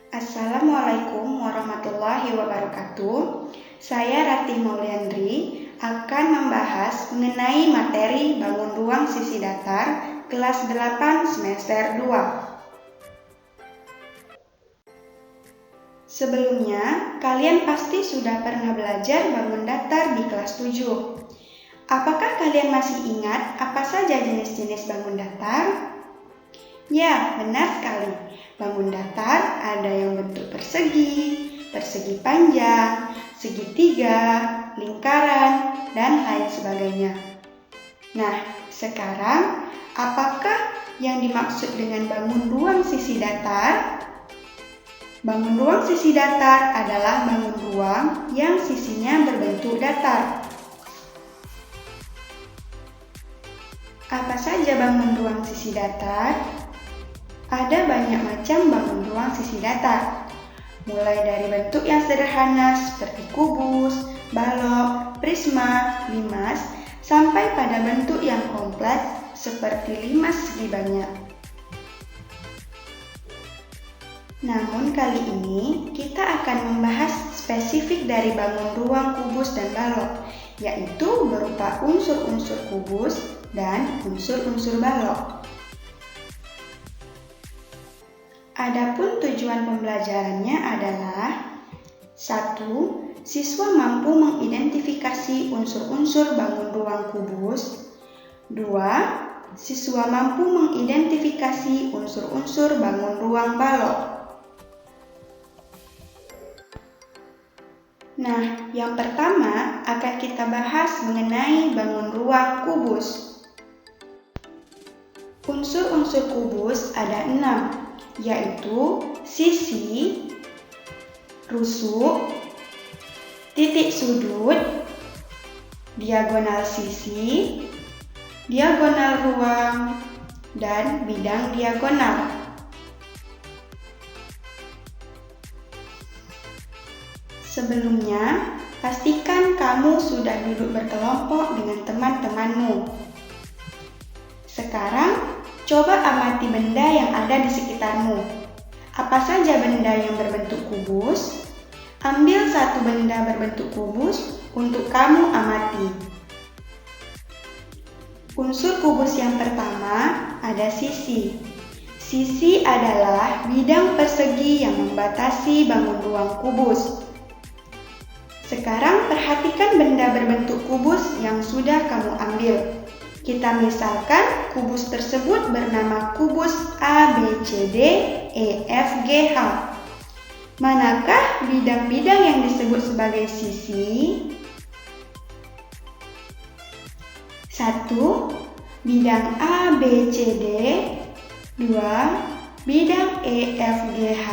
Assalamualaikum warahmatullahi wabarakatuh. Saya Rati Mauliandri akan membahas mengenai materi bangun ruang sisi datar kelas 8 semester 2. Sebelumnya, kalian pasti sudah pernah belajar bangun datar di kelas 7. Apakah kalian masih ingat apa saja jenis-jenis bangun datar? Ya, benar sekali. Bangun datar ada yang bentuk persegi, persegi panjang, segitiga, lingkaran, dan lain sebagainya. Nah, sekarang apakah yang dimaksud dengan bangun ruang sisi datar? Bangun ruang sisi datar adalah bangun ruang yang sisinya berbentuk datar. Apa saja bangun ruang sisi datar? Ada banyak macam bangun ruang sisi datar, mulai dari bentuk yang sederhana seperti kubus, balok, prisma, limas, sampai pada bentuk yang kompleks seperti limas segi banyak. Namun kali ini kita akan membahas spesifik dari bangun ruang kubus dan balok, yaitu berupa unsur-unsur kubus dan unsur-unsur balok. Adapun tujuan pembelajarannya adalah 1. Siswa mampu mengidentifikasi unsur-unsur bangun ruang kubus. 2. Siswa mampu mengidentifikasi unsur-unsur bangun ruang balok. Nah, yang pertama akan kita bahas mengenai bangun ruang kubus. Unsur-unsur kubus ada 6, yaitu sisi, rusuk, titik sudut, diagonal sisi, diagonal ruang, dan bidang diagonal. Sebelumnya, pastikan kamu sudah duduk berkelompok dengan teman-temanmu. Sekarang, coba amati benda yang ada di sekitarmu. Apa saja benda yang berbentuk kubus? Ambil satu benda berbentuk kubus untuk kamu amati. Unsur kubus yang pertama ada sisi. Sisi adalah bidang persegi yang membatasi bangun ruang kubus. Sekarang perhatikan benda berbentuk kubus yang sudah kamu ambil. Kita misalkan kubus tersebut bernama kubus A, B, C, D, E, F, G, H. Manakah bidang-bidang yang disebut sebagai sisi? 1. Bidang A, B, C, D. 2. Bidang E, F, G, H.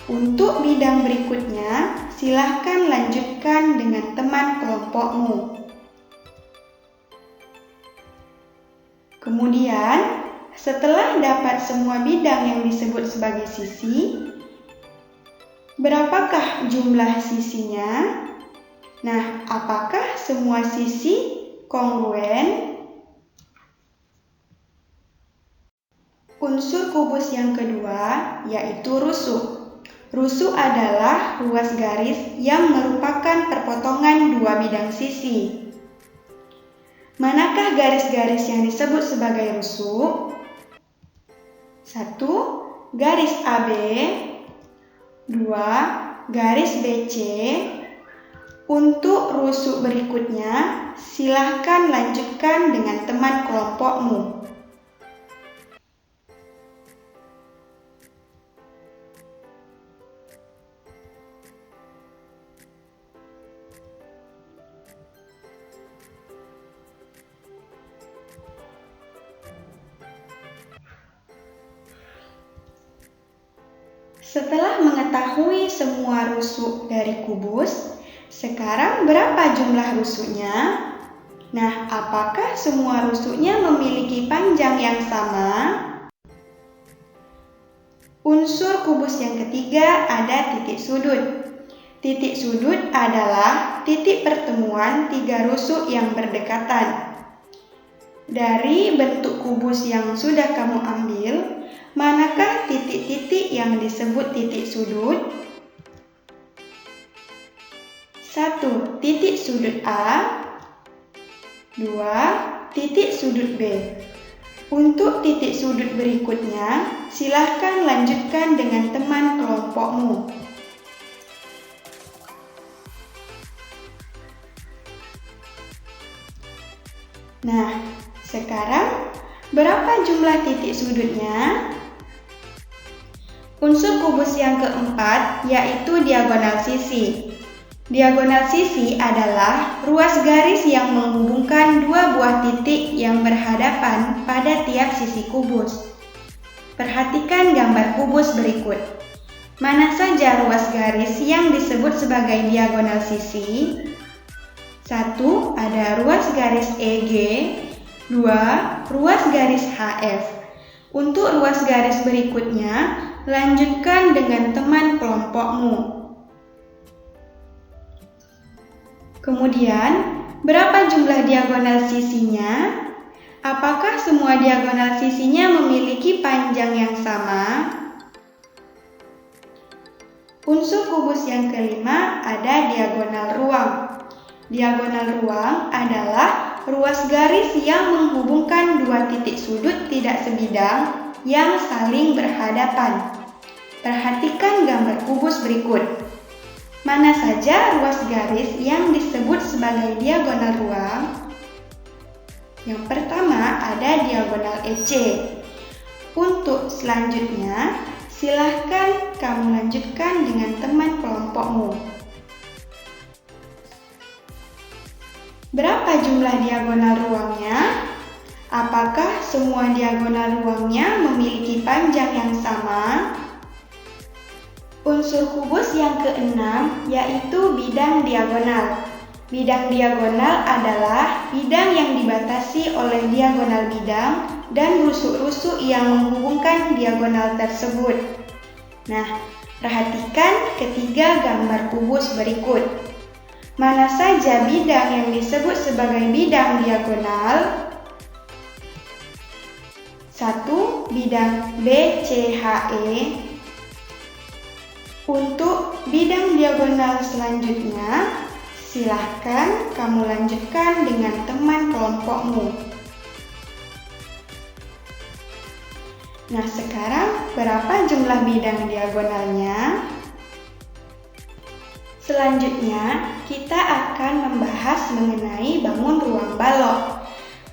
Untuk bidang berikutnya, silahkan lanjutkan dengan teman kelompokmu. Kemudian, setelah dapat semua bidang yang disebut sebagai sisi, berapakah jumlah sisinya? Nah, apakah semua sisi kongruen? Unsur kubus yang kedua yaitu rusuk. Rusuk adalah ruas garis yang merupakan perpotongan dua bidang sisi. Manakah garis-garis yang disebut sebagai rusuk? 1. Garis AB. 2. Garis BC. Untuk rusuk berikutnya, silahkan lanjutkan dengan teman kelompokmu. Setelah mengetahui semua rusuk dari kubus, sekarang berapa jumlah rusuknya? Nah, apakah semua rusuknya memiliki panjang yang sama? Unsur kubus yang ketiga ada titik sudut. Titik sudut adalah titik pertemuan tiga rusuk yang berdekatan. Dari bentuk kubus yang sudah kamu ambil, manakah titik-titik yang disebut titik sudut? 1. Titik sudut A. 2. Titik sudut B. Untuk titik sudut berikutnya, silahkan lanjutkan dengan teman kelompokmu. Nah, sekarang berapa jumlah titik sudutnya? Unsur kubus yang keempat yaitu diagonal sisi. Diagonal sisi adalah ruas garis yang menghubungkan dua buah titik yang berhadapan pada tiap sisi kubus. Perhatikan gambar kubus berikut. Mana saja ruas garis yang disebut sebagai diagonal sisi? 1. Ada ruas garis EG. 2. Ruas garis HF. Untuk ruas garis berikutnya, lanjutkan dengan teman kelompokmu. Kemudian, berapa jumlah diagonal sisinya? Apakah semua diagonal sisinya memiliki panjang yang sama? Unsur kubus yang kelima ada diagonal ruang. Diagonal ruang adalah ruas garis yang menghubungkan dua titik sudut tidak sebidang yang saling berhadapan. Perhatikan gambar kubus berikut. Mana saja ruas garis yang disebut sebagai diagonal ruang? Yang pertama ada diagonal EC. Untuk selanjutnya, silahkan kamu lanjutkan dengan teman kelompokmu. Berapa jumlah diagonal ruangnya? Apakah semua diagonal ruangnya memiliki panjang yang sama? Unsur kubus yang keenam yaitu bidang diagonal. Bidang diagonal adalah bidang yang dibatasi oleh diagonal bidang dan rusuk-rusuk yang menghubungkan diagonal tersebut. Nah, perhatikan ketiga gambar kubus berikut. Mana saja bidang yang disebut sebagai bidang diagonal? 1. Bidang BCHE. Untuk bidang diagonal selanjutnya, silahkan kamu lanjutkan dengan teman kelompokmu. Nah, sekarang berapa jumlah bidang diagonalnya? Selanjutnya, kita akan membahas mengenai bangun ruang balok.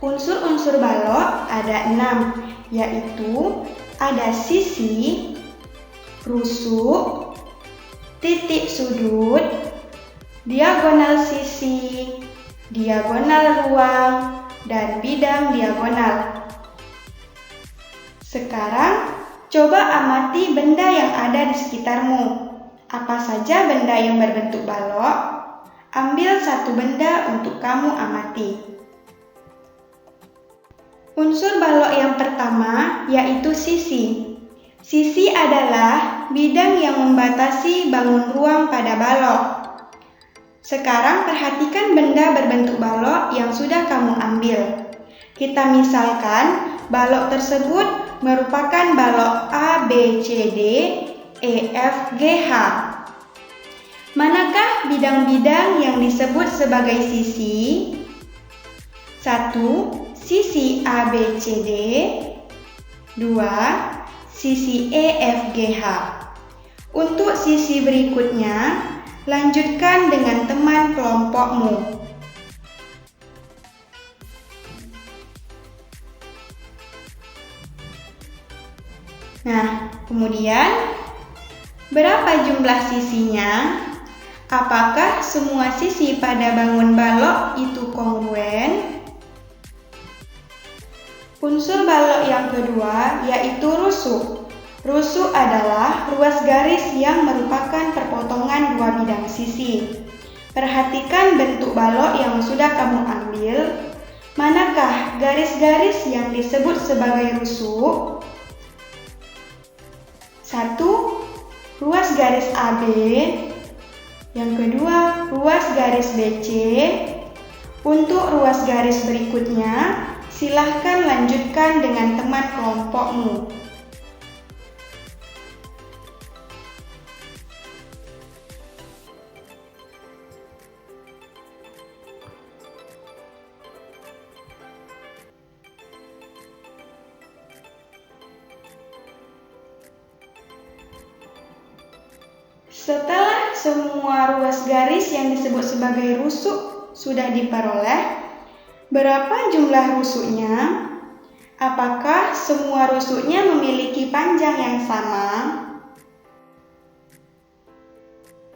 Unsur-unsur balok ada 6, yaitu ada sisi, rusuk, titik sudut, diagonal sisi, diagonal ruang, dan bidang diagonal. Sekarang, coba amati benda yang ada di sekitarmu. Apa saja benda yang berbentuk balok? Ambil satu benda untuk kamu amati. Unsur balok yang pertama yaitu sisi. Sisi adalah bidang yang membatasi bangun ruang pada balok. Sekarang perhatikan benda berbentuk balok yang sudah kamu ambil. Kita misalkan balok tersebut merupakan balok A, B, C, D, E, F, G, H. Manakah bidang-bidang yang disebut sebagai sisi? 1. Sisi A, B, C, D. 2. Sisi E, F, G, H. Untuk sisi berikutnya, lanjutkan dengan teman kelompokmu. Nah, kemudian berapa jumlah sisinya? Apakah semua sisi pada bangun balok itu kongruen? Unsur balok yang kedua yaitu rusuk. Rusuk adalah ruas garis yang merupakan perpotongan dua bidang sisi. Perhatikan bentuk balok yang sudah kamu ambil. Manakah garis-garis yang disebut sebagai rusuk? 1. Ruas garis AB. Yang kedua, ruas garis BC. Untuk ruas garis berikutnya, silahkan lanjutkan dengan teman kelompokmu. Setelah semua ruas garis yang disebut sebagai rusuk sudah diperoleh, berapa jumlah rusuknya? Apakah semua rusuknya memiliki panjang yang sama?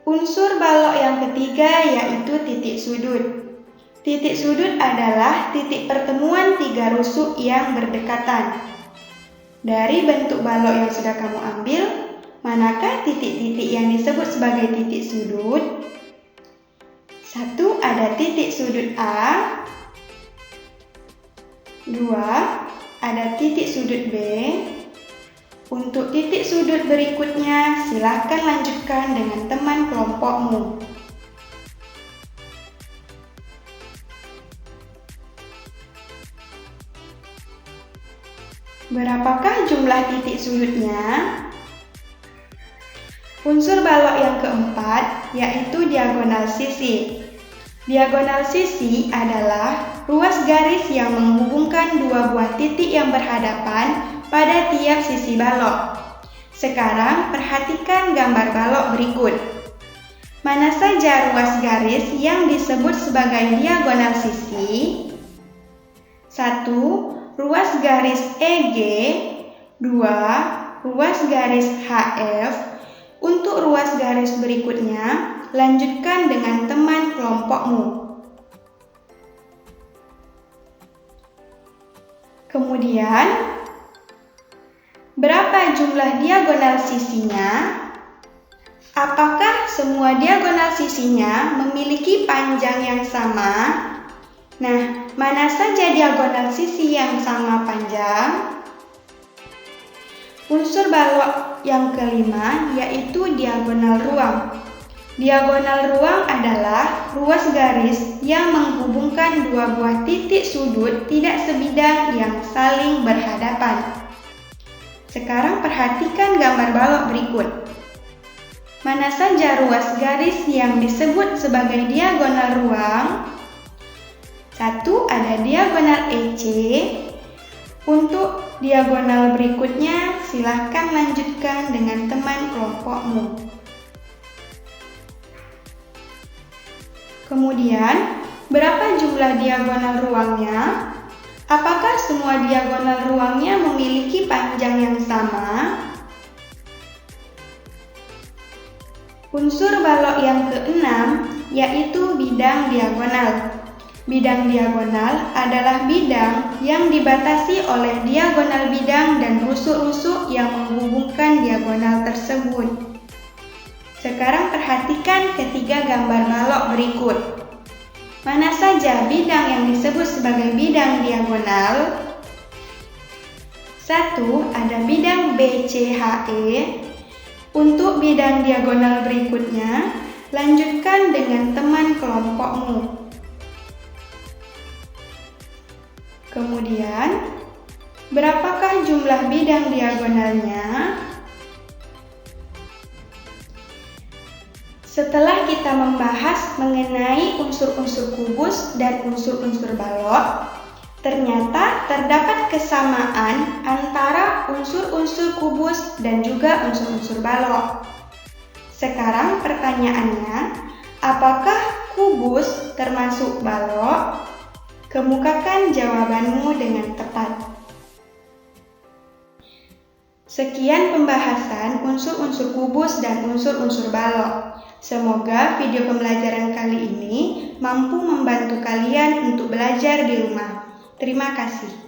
Unsur balok yang ketiga yaitu titik sudut. Titik sudut adalah titik pertemuan tiga rusuk yang berdekatan. Dari bentuk balok yang sudah kamu ambil, manakah titik-titik yang disebut sebagai titik sudut? 1. Ada titik sudut A. 2. Ada titik sudut B. Untuk titik sudut berikutnya, silakan lanjutkan dengan teman kelompokmu. Berapakah jumlah titik sudutnya? Unsur balok yang keempat yaitu diagonal sisi. Diagonal sisi adalah ruas garis yang menghubungkan dua buah titik yang berhadapan pada tiap sisi balok. Sekarang perhatikan gambar balok berikut. Mana saja ruas garis yang disebut sebagai diagonal sisi? 1. Ruas garis EG. 2. Ruas garis HF. Untuk ruas garis berikutnya, lanjutkan dengan teman kelompokmu. Kemudian, berapa jumlah diagonal sisinya? Apakah semua diagonal sisinya memiliki panjang yang sama? Nah, mana saja diagonal sisi yang sama panjang? Unsur balok yang kelima yaitu diagonal ruang. Diagonal ruang adalah ruas garis yang menghubungkan dua buah titik sudut tidak sebidang yang saling berhadapan. Sekarang perhatikan gambar balok berikut. Mana saja ruas garis yang disebut sebagai diagonal ruang? 1. Ada diagonal EC. Untuk diagonal berikutnya, silahkan lanjutkan dengan teman kelompokmu. Kemudian, berapa jumlah diagonal ruangnya? Apakah semua diagonal ruangnya memiliki panjang yang sama? Unsur balok yang keenam yaitu bidang diagonal. Bidang diagonal adalah bidang yang dibatasi oleh diagonal bidang dan rusuk-rusuk yang menghubungkan diagonal tersebut. Sekarang perhatikan ketiga gambar balok berikut. Mana saja bidang yang disebut sebagai bidang diagonal? 1. Ada bidang BCHE. Untuk bidang diagonal berikutnya, lanjutkan dengan teman kelompokmu. Kemudian, berapakah jumlah bidang diagonalnya? Setelah kita membahas mengenai unsur-unsur kubus dan unsur-unsur balok, ternyata terdapat kesamaan antara unsur-unsur kubus dan juga unsur-unsur balok. Sekarang pertanyaannya, apakah kubus termasuk balok? Kemukakan jawabanmu dengan tepat. Sekian pembahasan unsur-unsur kubus dan unsur-unsur balok. Semoga video pembelajaran kali ini mampu membantu kalian untuk belajar di rumah. Terima kasih.